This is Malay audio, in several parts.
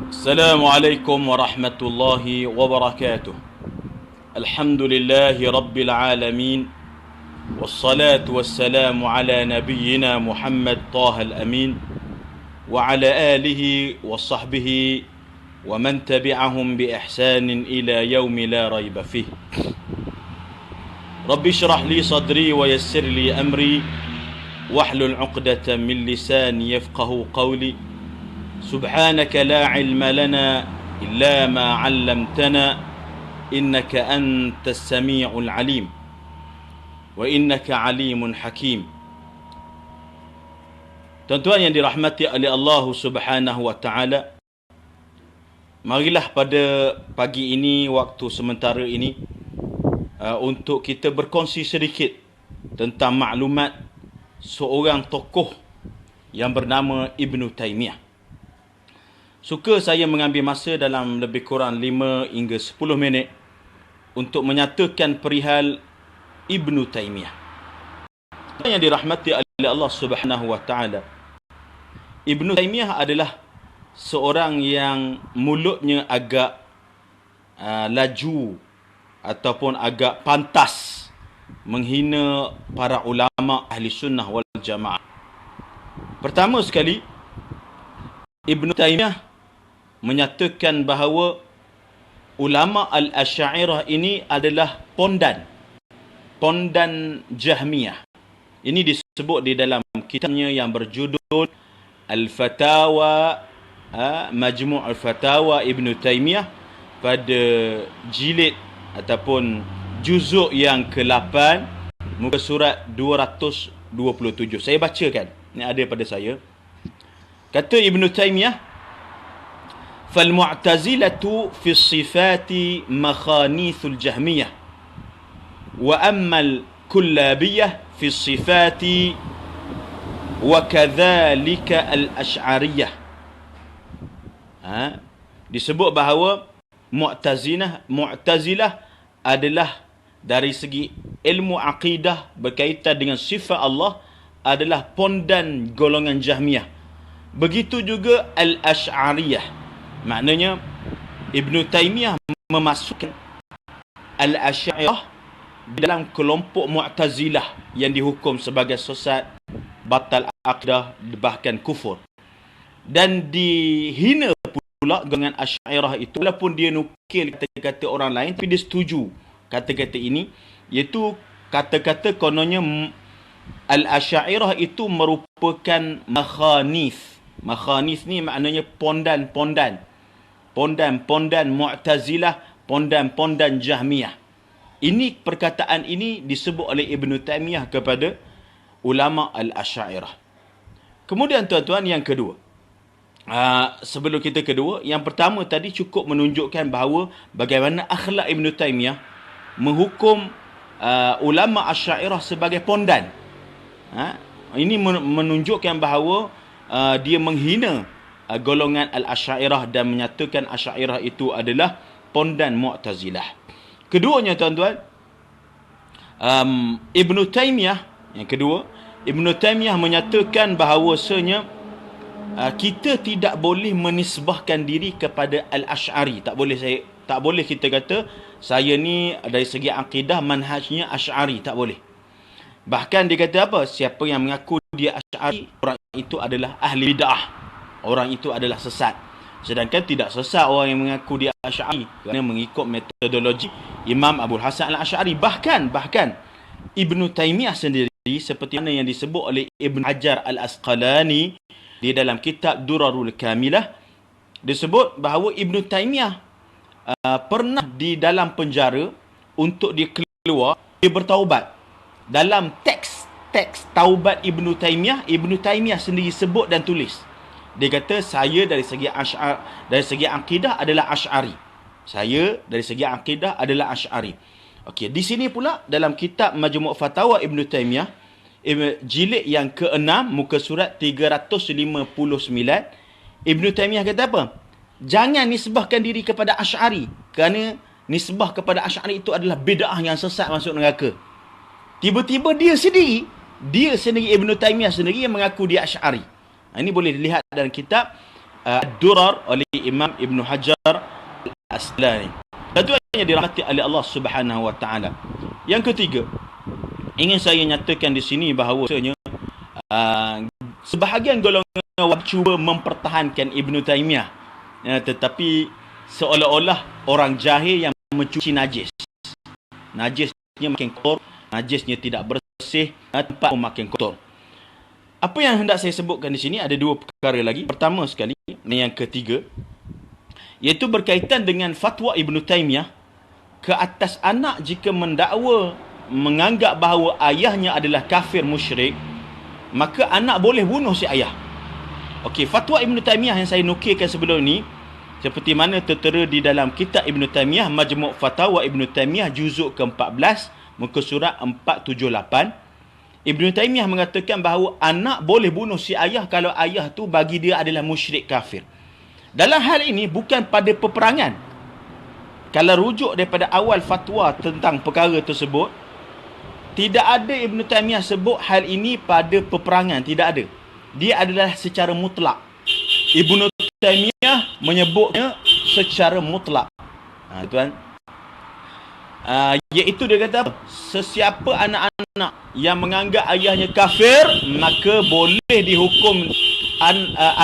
السلام عليكم ورحمة الله وبركاته. الحمد لله رب العالمين، والصلاة والسلام على نبينا محمد طه الأمين وعلى آله وصحبه ومن تبعهم بإحسان إلى يوم لا ريب فيه. رب اشرح لي صدري ويسر لي أمري واحلل عقدة من لساني يفقه قولي. سبحانك لا علم لنا إلا ما علمتنا إنك أنت السميع العليم وإنك عليم حكيم. Tuan-tuan yang dirahmati oleh Allah Subhanahu wa taala, marilah pada pagi ini, waktu sementara ini, untuk kita berkongsi sedikit tentang maklumat seorang tokoh yang bernama Ibn Taymiyah. Suka saya mengambil masa dalam lebih kurang 5 hingga 10 minit untuk menyatakan perihal Ibn Taymiyah. Yang dirahmati oleh Allah Subhanahu wa taala, Ibn Taymiyah adalah seorang yang mulutnya agak laju ataupun agak pantas menghina para ulama ahli sunnah wal jamaah. Pertama sekali, Ibn Taymiyah menyatakan bahawa ulama al-Asy'ariyah ini adalah pondan Jahmiyah. Ini disebut di dalam kitabnya yang berjudul Al-Fatawa, Majmu' Al-Fatawa Ibn Taymiyah, pada jilid ataupun juzuk yang ke-8, muka surat 227. Saya bacakan, ini ada pada saya. Kata Ibn Taymiyah, فالمعتزلة في الصفات مخانيث الجهمية وأما الكلابية في الصفات وكذلك الأشعرية. Disebut bahawa Mu'tazilah adalah dari segi ilmu akidah berkaitan dengan sifat Allah adalah pondan golongan Jahmiyah. Begitu juga Al-Asy'ariyah. Maknanya Ibn Taymiyah memasukkan Al-Asy'ariyah di dalam kelompok Mu'tazilah yang dihukum sebagai sesat, batal akidah, bahkan kufur. Dan dihina pula dengan Asy'ariyah itu, walaupun dia nukil kata-kata orang lain, tapi dia setuju kata-kata ini, iaitu kata-kata kononnya Al-Asy'ariyah itu merupakan makhanith. Makhanith ni maknanya pondan Mu'tazilah, pondan Jahmiyah. Ini perkataan ini disebut oleh Ibn Taymiyah kepada ulama al-Asy'ariyah. Kemudian tuan-tuan, yang kedua, sebelum kita kedua, yang pertama tadi cukup menunjukkan bahawa bagaimana akhlak Ibn Taymiyah menghukum ulama Asy'ariyah sebagai pondan. Ini menunjukkan bahawa dia menghina golongan al-Asy'ariyah dan menyatakan Asy'ariyah itu adalah pondan Mu'tazilah. Keduanya tuan-tuan, Ibn Taymiyah, yang kedua, Ibn Taymiyah menyatakan bahawasanya kita tidak boleh menisbahkan diri kepada al-Asy'ari. Tak boleh kita kata saya ni dari segi akidah manhajnya Asy'ari, tak boleh. Bahkan dia kata apa? Siapa yang mengaku dia Asy'ari, orang itu adalah ahli bid'ah. Orang itu adalah sesat. Sedangkan tidak sesat orang yang mengaku dia Asy'ari, kerana mengikut metodologi Imam Abul Hasan al-Asy'ari. Bahkan Ibn Taymiyah sendiri, seperti mana yang disebut oleh Ibn Hajar al-Asqalani di dalam kitab Durarul Kamilah, disebut bahawa Ibn Taymiyah pernah di dalam penjara untuk dia keluar, dia bertaubat. Dalam teks taubat Ibn Taymiyah sendiri sebut dan tulis. Dia kata, saya dari segi akidah adalah Asy'ari. Saya dari segi akidah adalah Asy'ari. Okey, di sini pula dalam kitab Majmu' Fatawa Ibn Taymiyah, jilid yang ke-6, muka surat 359, Ibn Taymiyah kata apa? Jangan nisbahkan diri kepada Asy'ari, kerana nisbah kepada Asy'ari itu adalah bid'ah yang sesat, masuk neraka. Tiba-tiba dia sendiri Ibn Taymiyah sendiri yang mengaku dia Asy'ari. Ini boleh dilihat dalam kitab Ad-Durar oleh Imam Ibn Hajar Al-Asqalani. Tentunya dirahmati oleh Allah Subhanahu wa taala. Yang ketiga, ingin saya nyatakan di sini bahawasanya sebahagian golongan cuba mempertahankan Ibn Taymiyah, tetapi seolah-olah orang jahil yang mencuci najis. Najisnya makin kotor, najisnya tidak bersih, tempat pun makin kotor. Apa yang hendak saya sebutkan di sini ada dua perkara lagi. Pertama sekali, yang ketiga, iaitu berkaitan dengan fatwa Ibn Taymiyah ke atas anak jika mendakwa menganggap bahawa ayahnya adalah kafir musyrik, maka anak boleh bunuh si ayah. Okey, fatwa Ibn Taymiyah yang saya nukilkan sebelum ni, seperti mana tertera di dalam kitab Ibn Taymiyah, Majmu' Fatawa Ibn Taymiyah juzuk ke-14, muka surat 478. Ibn Taymiyah mengatakan bahawa anak boleh bunuh si ayah kalau ayah tu bagi dia adalah musyrik kafir. Dalam hal ini bukan pada peperangan. Kalau rujuk daripada awal fatwa tentang perkara tersebut, tidak ada Ibn Taymiyah sebut hal ini pada peperangan, tidak ada. Dia adalah secara mutlak. Ibn Taymiyah menyebutnya secara mutlak. Tuan. Iaitu dia kata, sesiapa anak-anak yang menganggap ayahnya kafir, maka boleh dihukum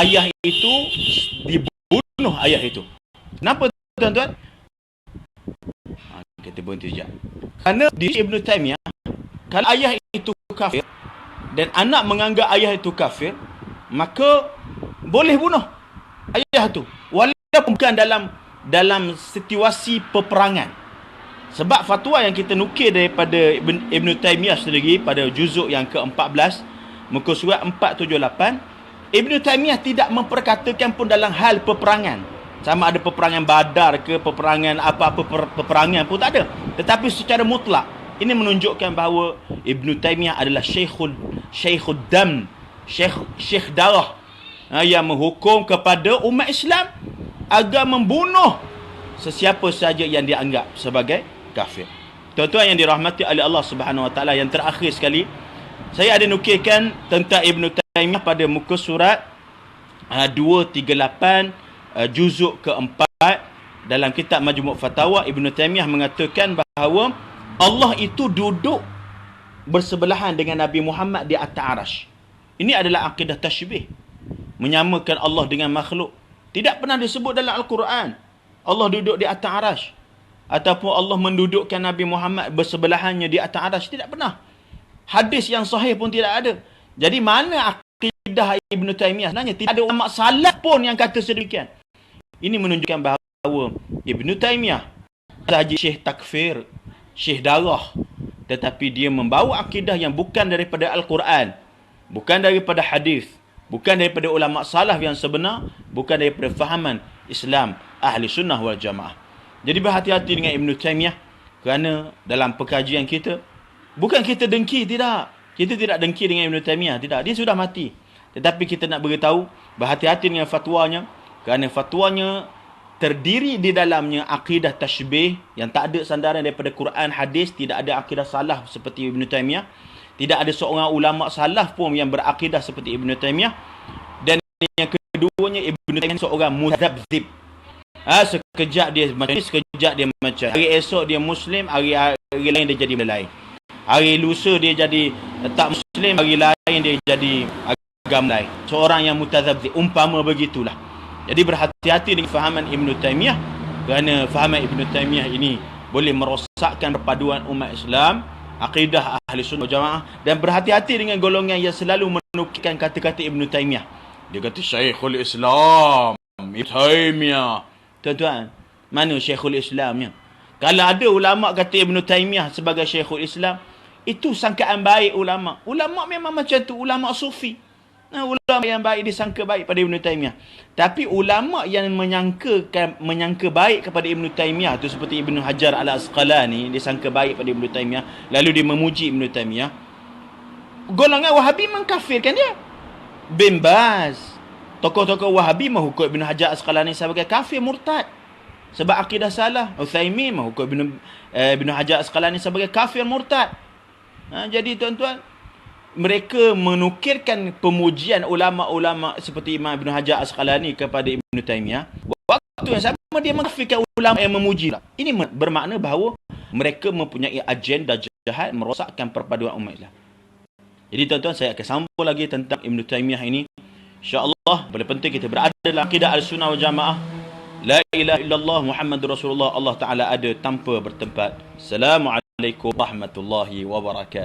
ayah itu, dibunuh ayah itu. Kenapa tuan-tuan? Kita berhenti sekejap. Kerana di Ibn Taymiyah, kalau ayah itu kafir dan anak menganggap ayah itu kafir, maka boleh bunuh ayah itu, walaupun bukan dalam situasi peperangan. Sebab fatwa yang kita nukil daripada Ibn Taymiyah sendiri pada juzuk yang ke-14, muka surat 478, Ibn Taymiyah tidak memperkatakan pun dalam hal peperangan. Sama ada peperangan Badar ke peperangan apa-apa peperangan pun tak ada. Tetapi secara mutlak, ini menunjukkan bahawa Ibn Taymiyah adalah Syekhul Dam, Syekh darah, yang menghukum kepada umat Islam agar membunuh sesiapa saja yang dianggap sebagai kafir. Tuan-tuan yang dirahmati oleh Allah Subhanahu wa taala, yang terakhir sekali, saya ada nukilkan tentang Ibn Taymiyah pada muka surat 238 juzuk ke-4 dalam kitab Majmu' Fatawa. Ibn Taymiyah mengatakan bahawa Allah itu duduk bersebelahan dengan Nabi Muhammad di atas arasy. Ini adalah akidah tasybih, menyamakan Allah dengan makhluk. Tidak pernah disebut dalam Al-Quran Allah duduk di atas arasy, ataupun Allah mendudukkan Nabi Muhammad bersebelahannya di atas arasy. Tidak pernah. Hadis yang sahih pun tidak ada. Jadi mana akidah Ibn Taymiyah? Sebenarnya tidak ada ulama salaf pun yang kata sedemikian. Ini menunjukkan bahawa Ibn Taymiyah sahaja syekh takfir, syekh darah, tetapi dia membawa akidah yang bukan daripada Al-Quran, bukan daripada hadis, bukan daripada ulama salaf yang sebenar, bukan daripada fahaman Islam Ahli Sunnah wal Jamaah. Jadi berhati-hati dengan Ibn Taymiyah, kerana dalam perkajian kita, bukan kita dengki, tidak. Kita tidak dengki dengan Ibn Taymiyah, tidak. Dia sudah mati. Tetapi kita nak beritahu, berhati-hati dengan fatwanya, kerana fatwanya terdiri di dalamnya akidah tasybih yang tak ada sandaran daripada Quran, hadis. Tidak ada akidah salaf seperti Ibn Taymiyah. Tidak ada seorang ulama salaf pun yang berakidah seperti Ibn Taymiyah. Dan yang keduanya, Ibn Taymiyah seorang muzabzib. Sekejap dia macam ni, sekejap dia macam. Hari esok dia Muslim, hari lain dia jadi lain. Hari lusa dia jadi tak Muslim, hari lain dia jadi agama lain. Seorang yang mutazabzib, umpama begitulah. Jadi berhati-hati dengan fahaman Ibn Taymiyah, kerana fahaman Ibn Taymiyah ini boleh merosakkan perpaduan umat Islam, akidah Ahli Sunnah Jamaah. Dan berhati-hati dengan golongan yang selalu menukilkan kata-kata Ibn Taymiyah. Dia kata Syekhul Islam Ibn Taymiyah. Tuan-tuan, mana Syekhul Islamnya? Kalau ada ulama kata Ibn Taymiyah sebagai Syekhul Islam, itu sangkaan baik ulama. Ulama memang macam tu, ulama sufi. Ulama yang baik disangka baik pada Ibn Taymiyah. Tapi ulama yang menyangka baik kepada Ibn Taymiyah tu, seperti Ibn Hajar Al-Asqalani, dia sangka baik pada Ibn Taymiyah, lalu dia memuji Ibn Taymiyah. Golongan Wahabi mengkafirkan dia. Bin Baz, tokoh-tokoh Wahabi menghukum Ibn Hajar Al-Asqalani sebagai kafir murtad sebab akidah salah. Utsaimin menghukum Ibn Hajar Al-Asqalani sebagai kafir murtad. Jadi tuan-tuan, mereka menukilkan pemujian ulama-ulama seperti Imam Ibn Hajar Asqalani kepada Ibn Taymiyah, waktu yang sama dia mengkafirkan ulama yang memuji. Ini bermakna bahawa mereka mempunyai agenda jahat merosakkan perpaduan umat Islam. Jadi tuan-tuan, saya akan sambung lagi tentang Ibn Taymiyah ini. InsyaAllah, paling penting kita berada dalam akidah Al-Sunnah wal Jamaah. La ilaha illallah Muhammadur Rasulullah. Allah Ta'ala ada tanpa bertempat. Assalamualaikum warahmatullahi wabarakatuh.